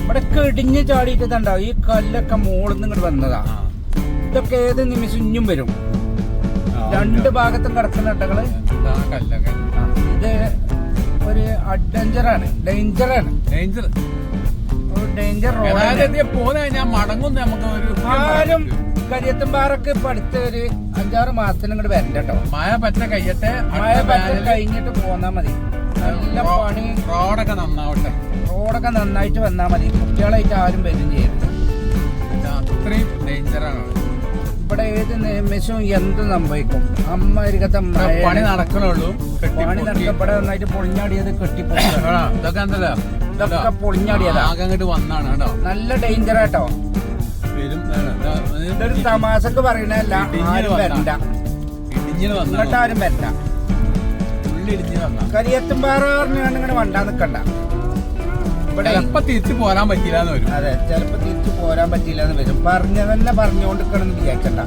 ഇവിടെ ഇടിഞ്ഞ് ചാടിയിട്ടുണ്ടാവും. ഈ കല്ലൊക്കെ മോളിന്ന് ഇങ്ങോട്ട് വന്നതാ. ഇതൊക്കെ ഏത് നിമിഷം ഇഞ്ഞും വരും. രണ്ട് ഭാഗത്തും കിടക്കുന്ന ഇട്ടകള്. ഇത് ഒരു അഡ്വഞ്ചറാണ്, ഡേഞ്ചറാണ്. ഡേഞ്ചർ ആരും കരിയത്തുംപാറക്ക് ഇപ്പൊ അടുത്ത ഒരു 5-6 മാസത്തിന് ഇങ്ങോട്ട് വരണ്ട കേട്ടോ. മഴ പറ്റ കഴിയട്ടെ, മഴ പറ്റ കഴിഞ്ഞിട്ട് പോന്നാ മതി. നല്ല പണി. റോഡൊക്കെ നന്നാവട്ടെ. റോഡൊക്കെ നന്നായിട്ട് വന്നാ മതി. കുട്ടികളായിട്ട് ആരും വരും ചെയ്യരുത്. അത്രയും ഡേഞ്ചറാണ്. ഇവിടെ ഏത് നിമിഷവും എന്ത് സംഭവിക്കും. അമ്മരിക്കത്തെ പണി നടക്കണുള്ളൂ. പണി നടക്ക. ഇവിടെ നന്നായിട്ട് പൊളിഞ്ഞാടിയത് കെട്ടിപ്പോ ഇതൊക്കെ എന്തല്ലോ, ഇതൊക്കെ പൊളിഞ്ഞാടിയതാ. അങ്ങോട്ട് വന്നാണ് കേട്ടോ. നല്ല ഡേഞ്ചർ കേട്ടോ. ഇതൊരു തമാശക്ക് പറയണല്ല. ആരും വരണ്ട, ഇങ്ങോട്ട് ആരും വരണ്ട. കരിയത്തുംപാറ ഇങ്ങനെ വണ്ടാ നിക്കണ്ട. ഇവിടെ ചിലപ്പോ തിരിച്ചു പോരാൻ പറ്റില്ല. അതെ, ചിലപ്പോ തിരിച്ചു പോരാൻ പറ്റില്ല എന്ന് വരും. പറഞ്ഞ തന്നെ പറഞ്ഞുകൊണ്ടിരിക്കണമെന്ന് വിചാരിക്കണ്ട.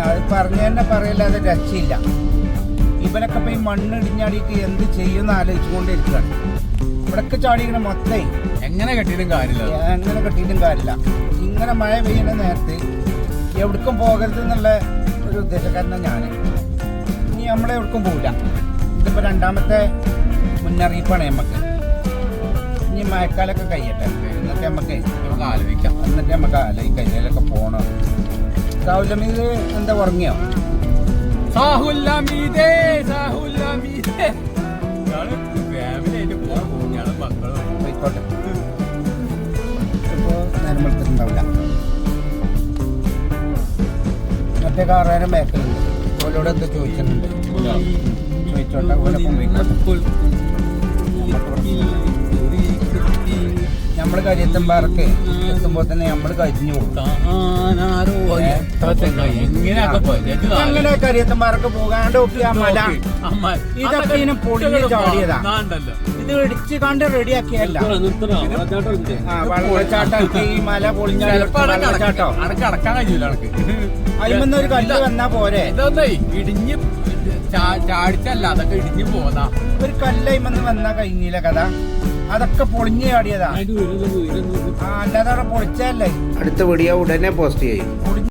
അത് പറഞ്ഞ തന്നെ പറയില്ലാതെ രക്ഷയില്ല. ഇവരൊക്കെ ഇപ്പൊ ഈ മണ്ണ് ഇടിഞ്ഞാടിയിട്ട് എന്ത് ചെയ്യുമെന്ന് ആലോചിച്ചുകൊണ്ടിരിക്കുകയാണ്. ഇവിടൊക്കെ ചാടിക്കണ മൊത്തേ എങ്ങനെ കെട്ടിയിട്ടും കാര്യമില്ല. എങ്ങനെ കെട്ടിയിട്ടും കാര്യമില്ല. ഇങ്ങനെ മഴ പെയ്യുന്ന നേരത്ത് എവിടേക്കും പോകരുത് എന്നുള്ള ഒരു ഉദ്ദേശക്കാരനാണ് ഞാൻ. ഇനി നമ്മളെവിടേക്കും പോകില്ല. ഇതിപ്പോ 2ാമത്തെ മുന്നറിയിപ്പാണ് നമുക്ക്. ഇനി മഴക്കാലൊക്കെ കഴിയട്ടെ, എന്നിട്ട് നമുക്ക് ആലോചിക്കാം. എന്നിട്ട് നമുക്ക് ആലോചിക്കാം ഇതിലൊക്കെ പോകണം. സാഹുലമീത് എന്താ ഉറങ്ങിയോ? പോയിക്കോട്ടെ. ഇപ്പോ നേരം വെളുത്തിട്ടുണ്ടാവില്ല. മറ്റേ കാറുകാരൻ ബാക്കിലുണ്ട്. ഓലോട് എന്താ ചോദിച്ചിട്ടുണ്ട്. ചോദിച്ചോട്ടെ. നമ്മള് കരിയത്തുംപാറക്ക് എത്തുമ്പോ തന്നെ നമ്മള് കഴിഞ്ഞു പോകും. അങ്ങനെ കരിയത്തുംപാറക്ക് പോകാണ്ട് നോക്കിയ മല ഇതൊക്കെ ഇതിനെ പൊളിഞ്ഞ് ചാടിയതാ. ഇത് ഇടിച്ച് കണ്ട് റെഡിയാക്കിയല്ല. വെള്ളച്ചാട്ടം ഈ മല പൊളിഞ്ഞാട്ടോ. അടക്കാൻ കഴിയൂല. അതിമെന്ന് ഒരു കല്ല് വന്നാ പോരെ. ഇടിഞ്ഞ് ചാടിച്ചല്ല, അതൊക്കെ ഇടിഞ്ഞു പോന്നാ. ഒരു കല്ലയിമെന്ന് വന്നാ കഴിഞ്ഞില്ല കഥ. അതൊക്കെ പൊളിഞ്ഞ് ചാടിയതാ. അല്ലാതെ അവിടെ പൊളിച്ചല്ലേ. അടുത്ത വീഡിയോ ഉടനെ പോസ്റ്റ് ചെയ്യും.